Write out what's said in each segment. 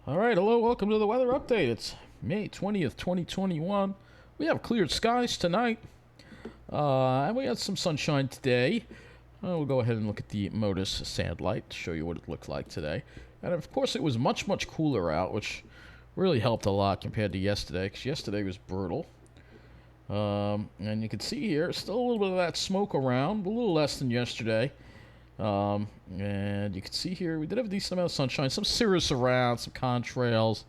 All right, hello, welcome to the weather update. It's May 20th, 2021. We have cleared skies tonight, and we had some sunshine today. We'll go ahead and look at the Modus satellite to show you what it looked like today. And of course, it was much, much cooler out, which really helped a lot compared to yesterday, because yesterday was brutal. And you can see here, still a little bit of that smoke around, a little less than yesterday. And you can see here, we did have a decent amount of sunshine, some cirrus around, some contrails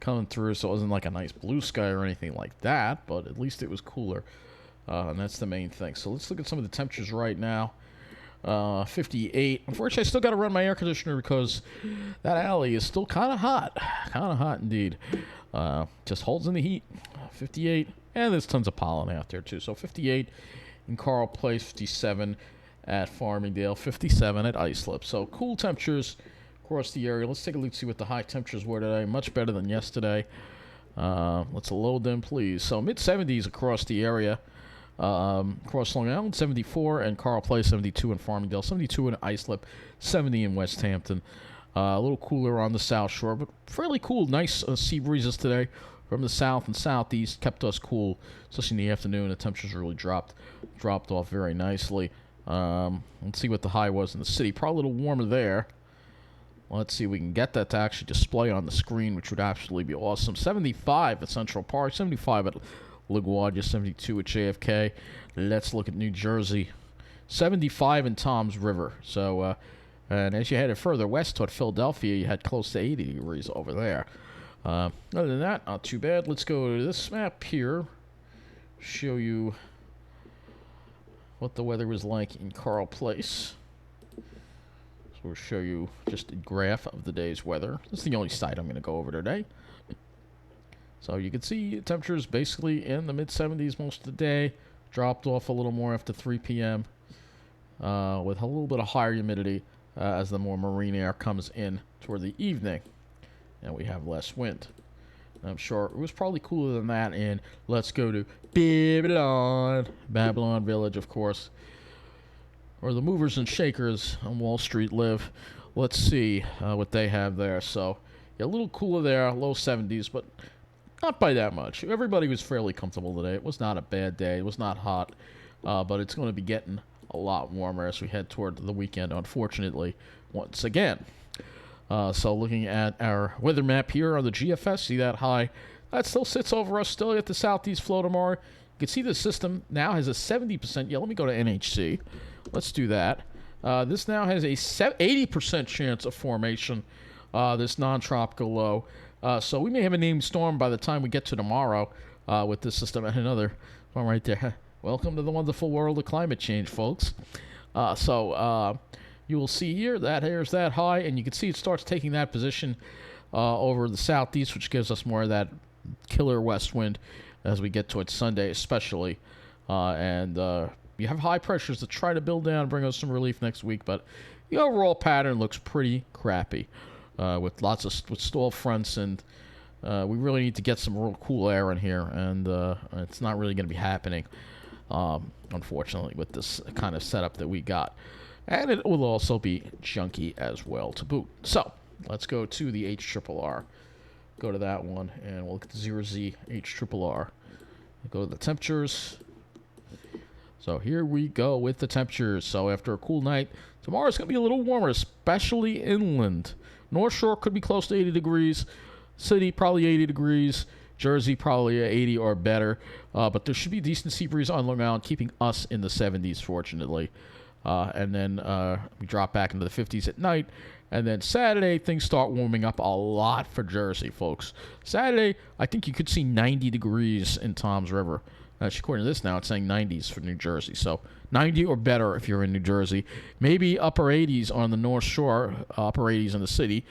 coming through, so it wasn't like a nice blue sky or anything like that, but at least it was cooler, and that's the main thing. So let's look at some of the temperatures right now. 58. Unfortunately, I still got to run my air conditioner because that alley is still kind of hot indeed. Just holds in the heat. 58, and there's tons of pollen out there too. So 58 in Carl Place, 57 at Farmingdale, 57 at Islip. So cool temperatures across the area. Let's take a look and see what the high temperatures were today. Much better than yesterday. Let's load them, please. So mid-70s across the area. Across Long Island, 74, and Carl Place, 72 in Farmingdale, 72 in Islip, 70 in West Hampton. A little cooler on the South Shore, but fairly cool. Nice sea breezes today from the south and southeast. Kept us cool, especially in the afternoon. The temperatures really dropped off very nicely. Let's see what the high was in the city. Probably a little warmer there. Let's see if we can get that to actually display on the screen, which would absolutely be awesome. 75 at Central Park, 75 at LaGuardia, 72 at JFK. Let's look at New Jersey. 75 in Toms River. So, and as you headed further west toward Philadelphia, you had close to 80 degrees over there. Other than that, not too bad. Let's go to this map here. Show you what the weather was like in Carl Place. So we'll show you just a graph of the day's weather. This is the only site I'm going to go over today. So you can see temperatures basically in the mid-70s most of the day. Dropped off a little more after 3 p.m. With a little bit of higher humidity as the more marine air comes in toward the evening. And we have less wind. I'm sure it was probably cooler than that. And let's go to Babylon Village, of course, where the movers and shakers on Wall Street live. Let's see what they have there. So yeah, a little cooler there, low 70s, but not by that much. Everybody was fairly comfortable today. It was not a bad day. It was not hot, but it's going to be getting a lot warmer as we head toward the weekend, unfortunately, once again. So looking at our weather map here on the GFS, see that high? That still sits over us, still at the southeast flow tomorrow. You can see the system now has a 70%. Yeah, let me go to NHC. Let's do that. This now has a 80% chance of formation, this non-tropical low. So we may have a named storm by the time we get to tomorrow with this system. And another one right there. Welcome to the wonderful world of climate change, folks. You will see here that here's that high, and you can see it starts taking that position over the southeast, which gives us more of that killer west wind as we get towards Sunday especially. You have high pressures that try to build down and bring us some relief next week, but the overall pattern looks pretty crappy. With lots of stall fronts, and we really need to get some real cool air in here, and it's not really going to be happening, unfortunately, with this kind of setup that we got. And it will also be junky as well to boot. So let's go to the HRRR. Go to that one, and we'll look at the 0Z HRRR. Go to the temperatures. So here we go with the temperatures. So after a cool night, tomorrow's going to be a little warmer, especially inland. North Shore could be close to 80 degrees. City, probably 80 degrees. Jersey, probably 80 or better. But there should be decent sea breeze on Long Island, keeping us in the 70s, fortunately. And then we drop back into the 50s at night. And then Saturday, things start warming up a lot for Jersey, folks. Saturday, I think you could see 90 degrees in Toms River. Actually, according to this now, it's saying 90s for New Jersey. So 90 or better if you're in New Jersey. Maybe upper 80s on the North Shore, upper 80s in the city.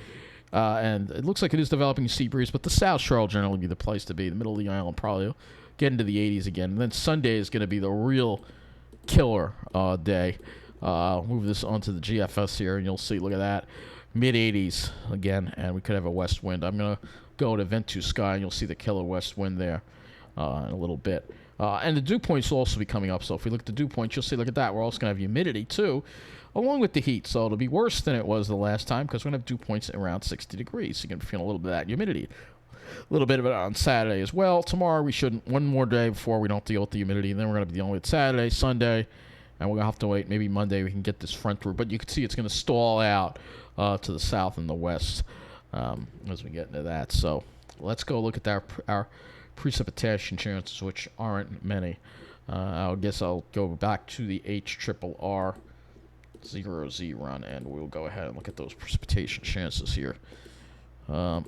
And it looks like it is developing sea breeze, but the South Shore will generally be the place to be. The middle of the island probably will get into the 80s again. And then Sunday is going to be the real killer day. Move this onto the GFS here, and you'll see, look at that, mid-80s again, and we could have a west wind. I'm going to go to Ventus Sky, and you'll see the killer west wind there. in a little bit. And the dew points will also be coming up. So if we look at the dew points, you'll see, look at that. We're also going to have humidity, too, along with the heat. So it'll be worse than it was the last time because we're going to have dew points around 60 degrees. So you're going to feel a little bit of that humidity. A little bit of it on Saturday as well. Tomorrow we shouldn't. One more day before we don't deal with the humidity. And then we're going to be dealing with Saturday, Sunday. And we're going to have to wait. Maybe Monday we can get this front through. But you can see it's going to stall out to the south and the west as we get into that. So let's go look at our precipitation chances, which aren't many. I guess I'll go back to the HRRR 0Z run, and we'll go ahead and look at those precipitation chances here. So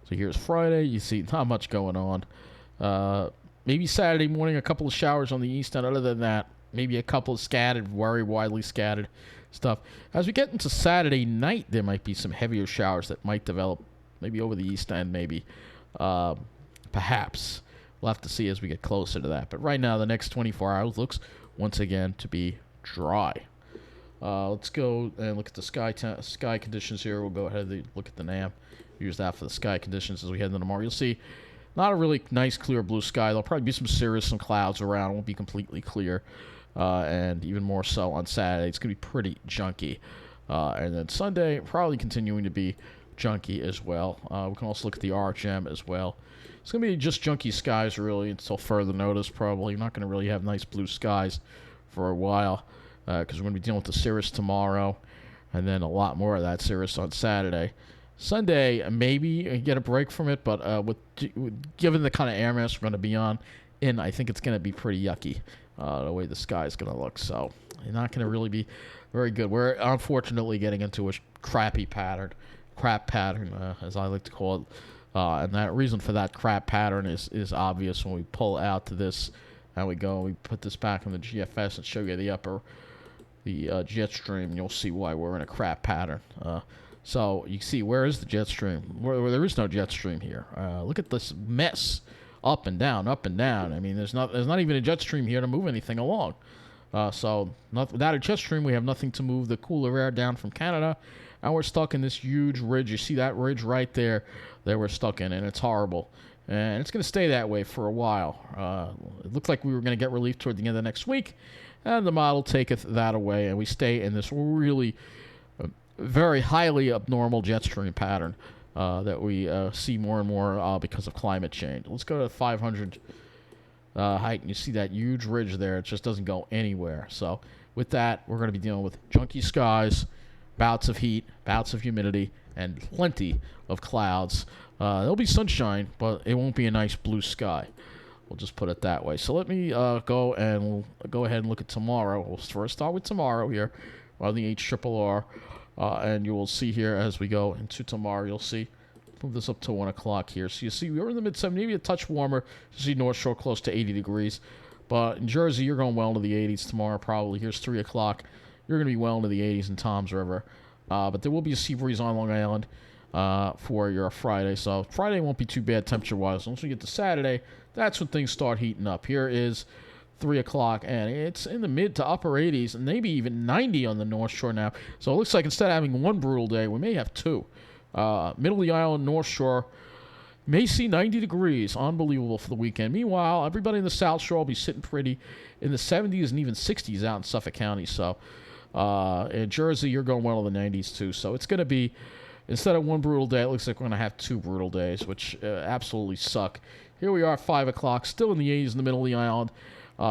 here's Friday. You see not much going on. Maybe Saturday morning, a couple of showers on the east, and other than that, maybe a couple of scattered, very widely scattered stuff. As we get into Saturday night, there might be some heavier showers that might develop, maybe over the east end, maybe. Perhaps. We'll have to see as we get closer to that. But right now, the next 24 hours looks, once again, to be dry. Let's go and look at the sky conditions here. We'll go ahead and look at the NAM. Use that for the sky conditions as we head into tomorrow. You'll see not a really nice, clear blue sky. There'll probably be some clouds around. It won't be completely clear. And even more so on Saturday. It's going to be pretty junky. And then Sunday, probably continuing to be junky as well. We can also look at the RHM as well. It's going to be just junky skies, really, until further notice, probably. You're not going to really have nice blue skies for a while because we're going to be dealing with the cirrus tomorrow and then a lot more of that cirrus on Saturday. Sunday, maybe you get a break from it, but given the kind of air mass we're going to be on, I think it's going to be pretty yucky the way the sky is going to look. So you're not going to really be very good. We're unfortunately getting into a crap pattern, as I like to call it. And that reason for that crap pattern is obvious when we pull out to this and we put this back in the GFS and show you the jet stream. You'll see why we're in a crap pattern. So you see, where is the jet stream? Where there is no jet stream here. Look at this mess, up and down, up and down. I mean, there's not even a jet stream here to move anything along. So without a jet stream, we have nothing to move the cooler air down from Canada, and we're stuck in this huge ridge. You see that ridge right there that we're stuck in, and it's horrible. And it's going to stay that way for a while. It looked like we were going to get relief toward the end of next week, and the model taketh that away, and we stay in this really very highly abnormal jet stream pattern that we see more and more because of climate change. Let's go to 500 height, and you see that huge ridge there. It just doesn't go anywhere. So with that, we're going to be dealing with junky skies, bouts of heat, bouts of humidity, and plenty of clouds. There'll be sunshine, but it won't be a nice blue sky. We'll just put it that way. So let me we'll go ahead and look at tomorrow. We'll first start with tomorrow here on the HRRR. And you will see here as we go into tomorrow, you'll see, move this up to 1 o'clock here. So you see we're in the mid-70s, maybe a touch warmer. You see North Shore close to 80 degrees. But in Jersey, you're going well into the 80s tomorrow probably. Here's 3 o'clock. You're going to be well into the 80s in Toms River. But there will be a sea breeze on Long Island for your Friday. So Friday won't be too bad temperature-wise. Once we get to Saturday, that's when things start heating up. Here is 3 o'clock, and it's in the mid to upper 80s, and maybe even 90 on the North Shore now. So it looks like instead of having one brutal day, we may have two. Middle of the island, North Shore, may see 90 degrees. Unbelievable for the weekend. Meanwhile, everybody in the South Shore will be sitting pretty in the 70s and even 60s out in Suffolk County. So in Jersey, you're going well in the 90s too. So it's going to be, instead of one brutal day, it looks like we're going to have two brutal days, which absolutely suck. Here we are, 5 o'clock, still in the 80s in the middle of the island.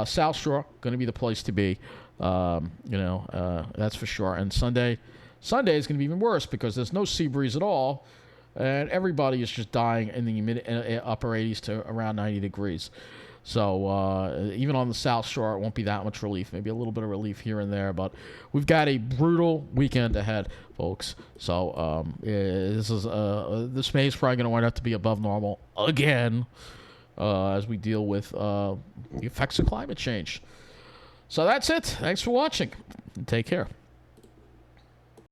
South Shore, going to be the place to be. That's for sure. And Sunday is going to be even worse because there's no sea breeze at all, and everybody is just dying in the upper 80s to around 90 degrees. So even on the South Shore, it won't be that much relief. Maybe a little bit of relief here and there, but we've got a brutal weekend ahead, folks. So this May is probably going to wind up to be above normal again as we deal with the effects of climate change. So that's it. Thanks for watching. Take care.